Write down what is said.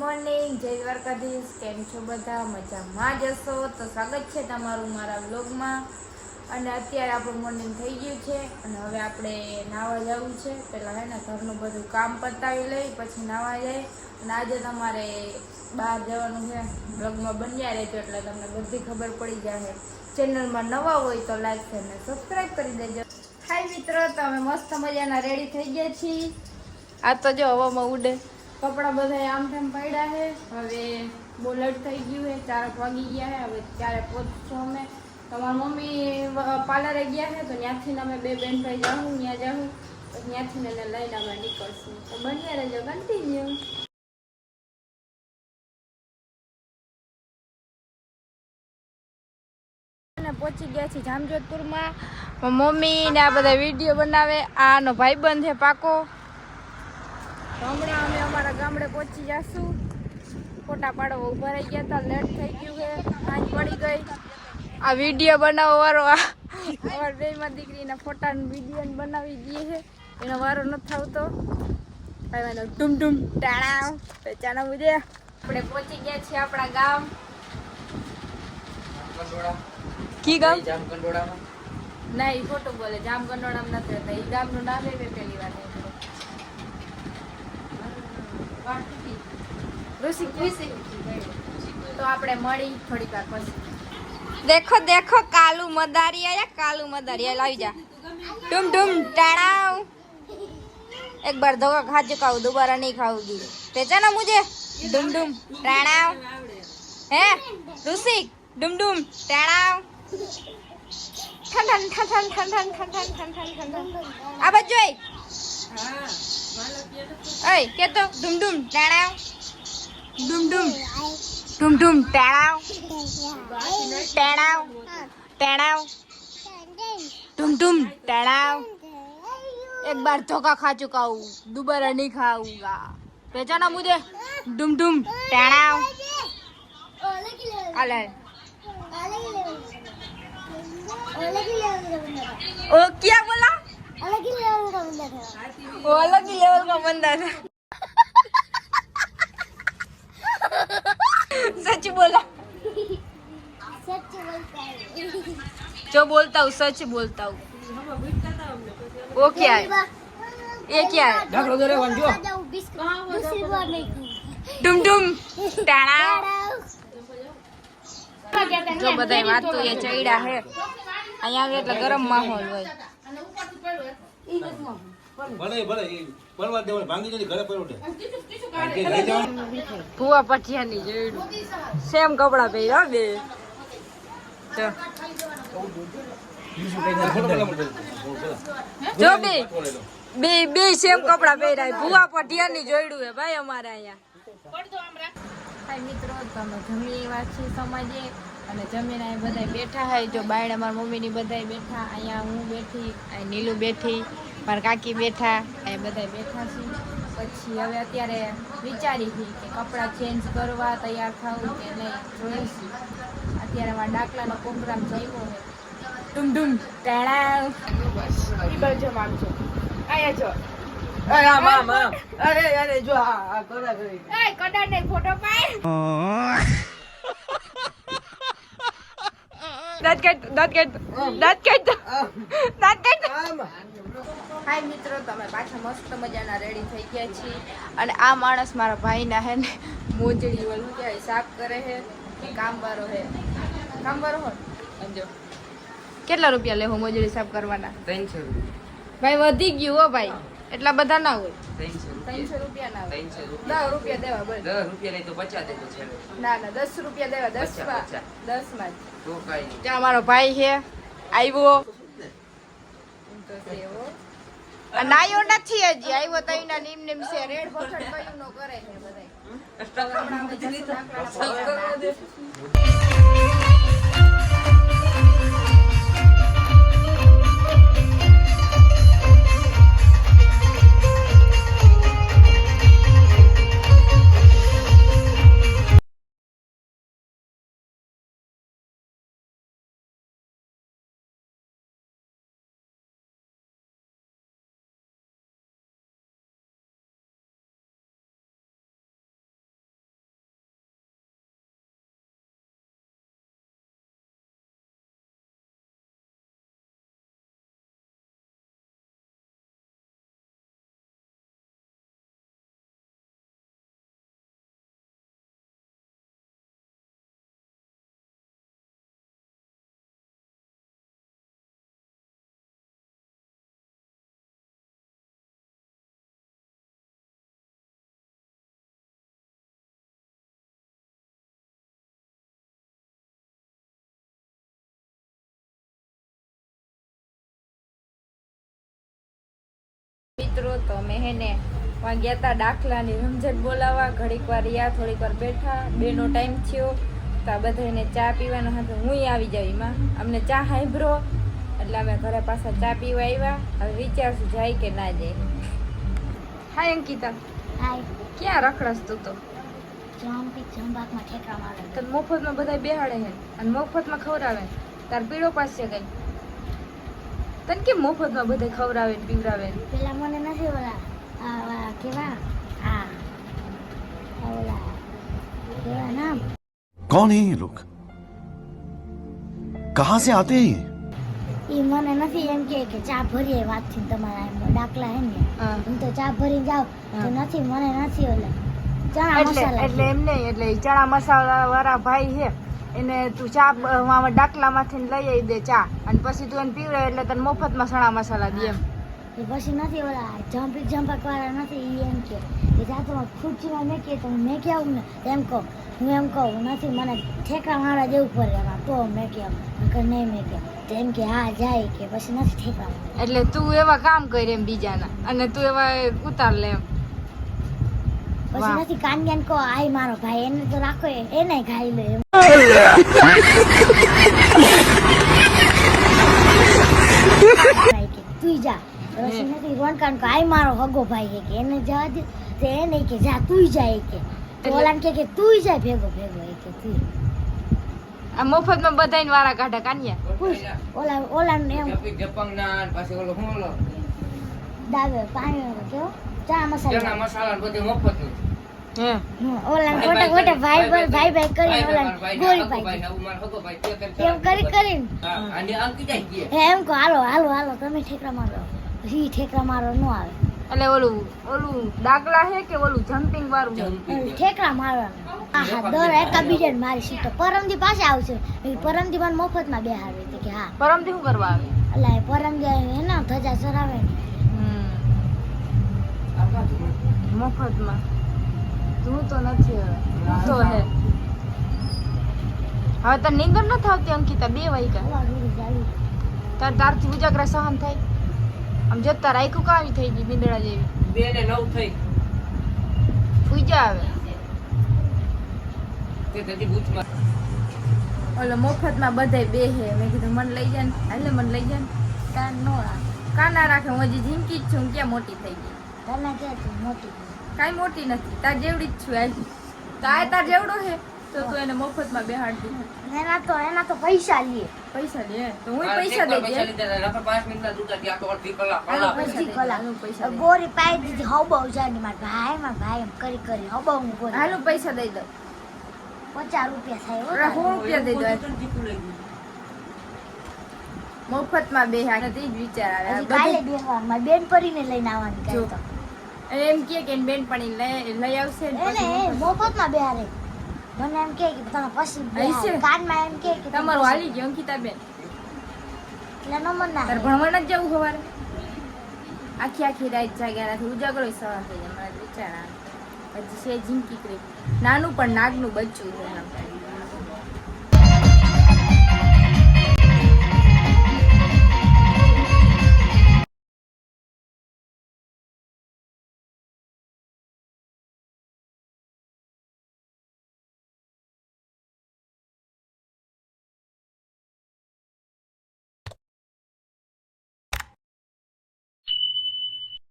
Morning, જય દ્વારકાધીશ. કેમ છો બધા? મજામાં જ હશો તો સ્વાગત છે તમારું મારા વ્લોગમાં. અને અત્યારે આપણું મોર્નિંગ થઈ ગયું છે અને હવે આપણે નાહવા જવું છે. પહેલાં હે ને ઘરનું બધું કામ પતાવી લઈ પછી નાહવા જાય. અને આજે તમારે બહાર જવાનું છે. વ્લોગમાં બન્યા રહેજો એટલે તમને બધી ખબર પડી જાય. ચેનલમાં નવા હોય તો લાઈક અને સબસ્ક્રાઈબ કરી દેજો. હાય મિત્રો, તમે મસ્ત મજાના રેડી થઈ ગયા છીએ. આ તો જો હવામાં ઉડે કપડાં બધા આમ તેમ પડ્યા છે. હવે બહુ લેટ થઈ ગયું છે, 4 વાગી ગયા છે. હવે ત્યારે પહોંચશું અમે. તમારી મમ્મી પાર્લરે ગયા છે તો ત્યાંથી અમે 2 બેન ભાઈ જાઉં ત્યાં જાઉં તો ત્યાંથી એને લઈને અમે નીકળશું. તો બન્યા રહેજો, કન્ટિન્યુ. પહોંચી ગયા છીએ જામજોધપુરમાં. મમ્મી ને આ બધા વિડીયો બનાવે. આનો ભાઈબંધ છે પાકો. હમણાં અમે અમારા ગામડે પહોંચી જશું. ફોટા પાડવા ઊભા રહી ગયા હતા, લેટ થઈ ગયું છે, સાંજ પડી ગઈ. આ વિડીયો બનાવવા વાળો અમારા બેમાં દીકરીના ફોટા વિડીયો બનાવી દઈએ છે. એનો વારો નથી આવતો. ટુમ ટુમ ટાણા પેચાના મુજે આપણે પહોંચી ગયા છીએ આપણા ગામ. કી ગામ? જામકંડોળામાં. નહીં, ખોટું બોલે. જામકંડોળામાં નથી રહેતા. એ ગામનું નામ એ મેં પહેલી વાર તો આપણે મળી થોડીક વાર પછી. દેખો દેખો કાલુ મદારી આયા. કાલુ મદારી લાવી જા. ટુમ ટુમ ટાણાવ. एक बार धोखा खा चुका हूँ, दोबारा नहीं खाऊंगी. पहचाना मुझे? डुम डुम ટાણાવ. હે ઋષિક? ડુમ ડુમ ટાણાવ. ઠન ઠન ઠન ઠન ઠન ઠન ઠન ઠન ઠન ઠન. આ બાજુ જોઈ. ઓય કે તો ડુમ ડુમ ટાણાવ. ડુમ ડુમ ડુમ ડુમ ટાણાવ. ટાણાવ ટાણાવ. डुम डुम ટાણાવ. एक बार धोखा खा चुका हूँ, दोबारा नहीं खाऊंगा. पहचाना मुझे? डुम डुम ટાણાવ. अले ओ क्या बोला? अलग ही लेवल का बंदा था. वो अलग ही लेवल का बंदा था. सच बोला. सच बोलता है. जो बोलता हूँ सच बोलता हूँ. वो क्या है? ये क्या है? डुम डुम ટાણાવ. જો બધા વાતો એ ચડ્યા હે. અહીંયા આવે એટલે ગરમ માહોલ હોય. ભુવા પઠિયાની જોડું સેમ કપડા પહેર્યા બે. જો બે બે સેમ કપડા પહેર્યા. ભુવા પઠિયાની જોડું હે ભાઈ અમારે અહીંયા. હાય મિત્રો, તમે જમી એવા છીએ સમાજે અને જમીને અહીં બધા બેઠા હોય. જો બાયણે મારા મમ્મીની બધા બેઠા, અહીંયા હું બેઠી, અહીં નીલુ બેઠી, મારા કાકી બેઠા, અહીં બધા બેઠા છે. પછી હવે અત્યારે વિચારી હતી કે કપડાં ચેન્જ કરવા તૈયાર થવું કે નહીં, જોઈશું. અત્યારે મારા ડાકલાનો પ્રોગ્રામ થયો છે. ડુમ ડુમ ટાણાવ. ઈ બાજુ માગજો. અહીંયા જો. અરે અરે જો આ કડા કરી. એ કડા ને ફોટો પાડ. દાંત કાઢ. હાય મિત્રો, તમે પાછા મસ્ત મજાના રેડી થઈ ગયા છીએ. અને આ માણસ મારા ભાઈના હે ને મોજડી ઓલું કહેવાય સાફ કરે છે. કામવાળો હે. કામવાળો હોય સમજો. કેટલા રૂપિયા લેવો મોજડી સાફ કરવાના? 300 રૂપિયા. ભાઈ વધી ગયું હો ભાઈ. એટલા બધા ના હોય. 300 રૂપિયા ના હોય. 10 રૂપિયા દેવા બસ. 10 રૂપિયા લઈ તો 50 દેજો છે. ના 10 રૂપિયા દેવા. 10 માં તો કાઈ ત્યાં મારો ભાઈ છે આવ્યો તો સેવો નાયો નથી હજી આવ્યો તો એના નીમ નીમ છે. રેડ પછડ કયું નો કરે છે બધાય. મિત્રો. તો અમે હે ને ત્યાં ગયા હતા દાખલાની રમઝટ બોલાવવા. ઘડીક વાર રહ્યા, થોડીક વાર બેઠા, 2નો ટાઈમ થયો તો આ બધાને ચા પીવાનો હતો. હું આવી જાવ એમાં અમને ચા હાંભળો એટલે અમે ઘરે પાછા ચા પીવા આવ્યા. હવે વિચારશું જાય કે ના જાય. હાય અંકિતા. હાય. ક્યાં રખડસ તું તો? જંબાકમાં ઠેકડા મારે. તો મફતમાં બધા બેહાડે છે અને મફતમાં ખવડાવે. તાર પીળો પાસે કઈ તને કેમ મફતમાં બધા ખવડાવે ને પીવડાવે? પેલા મને નથી ઓલા કેવા ઓલા કેવા નામ कौन है ये लोग कहां से आते हैं ઈ મને નથી એમ કે ચા ભરીએ વાતથી તમારા એમ દાખલા હે ને હું તો ચા ભરી જાવ તો નથી મને નથી ઓલા ચણા મસાલા એટલે એમ નહીં, એટલે ચણા મસાલા વાળા ભાઈ છે એને તું ચા ડાકલામાંથી લઈ આવી દે ચા અને પછી તું એને પીવડાવે એટલે તને મફતમાં ચણા મસાલા દે એમ. પછી નથી ઓલા જંપક વાળા નથી ઈ એમ કે જાતો ખુરશીમાં મેં કે તો મેં કે આવું ને એમ કહું હું એમ કહું નથી મને ઠેકડા મારા જેવું પડે એમાં તો મેં કે નહીં મેં કે એમ કે હા જાય કે પછી નથી ઠેકડા. એટલે તું એવા કામ કરે એમ બીજાના અને તું એવા ઉતાર લે એમ. પછી નથી કાન્યાન કહો આય મારો ભાઈ એને તો રાખો એને ખાઈ લે એમ. તું જા પછી નથી રોનકાન કહો આય મારો હગો ભાઈ કે એને જવા દે તો એને કે જા તું જાય કે ઓલાને કે તું જાય ભેગો ભેગો કે તું આ મફતમાં બધાને વારા કાઢે કાન્યા. ઓલાને એમ દાવે પાણી કેવો ચા મસાલા હે ઓલાને ખોટા ખોટા ભાઈ કરીને ઓલાને ગોળી પાઈ એમ કરીને એમ કહો હાલો હાલો હાલો તમે ઠેકડા મારો પછી ઠેકડા મારો ન આવે એટલે ઓલું ડાકલા છે કે ઓલું જમ્પિંગ વાળું? ઠેકડા મારવાનું. હા દર એકાબીજાને મારી સીટો પરમદી પાસે આવશે પરમદી મને મફતમાં બેહાડે કે હા. પરમથી શું કરવા આવે? એટલે પરમદી એના ધજા ચરાવે ને મફતમાં. તું તો નથી હવે તો હે હવે તાર નીંદર નથી આવતી અંકિતા? 2 વાગ્યા તારથી ઉજાગરા સહન થાય? આમ જતા રાખ્યું કાવી થઈ ગઈ નીંદડા જેવી. 2 ને 9 થઈ પૂજા આવે તે તેથી બૂચમાં ઓલો મફતમાં બધાય બે હે. મેં કીધું મને લઈ જાય ને એટલે મને લઈ જાય ને કાન નો કાના રાખે. હું હજી જિંદગી જ છું, હું ક્યાં મોટી થઈ ગઈ? તને કે તું મોટી કાંઈ મોટી નથી, તાર જેવડી જ છું. આજ તાર જેવડો હે તો તું એને મફતમાં બેહાડ દે. એના તો પૈસા લે પૈસા દે તો હું પૈસા દઈ દે. 5 મિનિટના દૂધા ત્યાં તો અડધી કલાક અડધી કલાક ગોરી પાઈ દીધી હબો જાની મારા ભાઈ એમ કરી હબો હું ગોરી હાલું પૈસા દઈ દો. 50 રૂપિયા થાય ઓલા 100 રૂપિયા દઈ દો. મફતમાં બેહાડ નથી જ વિચાર આવે. કાલે બેહવામાં બેન પરીને લઈને આવવાની જો. કાલે તો એમ કે બેનપણી લઈ આવશે ને એને પછી મફતમાં બેહારે મને એમ કે તમે પછી હશે. કાનમાં એમ કે તમારું હાલી ગયું અંકિતા બેન. એટલે નંબર ના તાર ભણવાના જ જવું સવારે? આખી રાત જાગ્યા નથી, ઉજાગરો સવાર થઈ જાય. મારા વિચાર આવે હજી છે જિંદગી કરી નાનું પણ નાગનું બચ્ચું છે.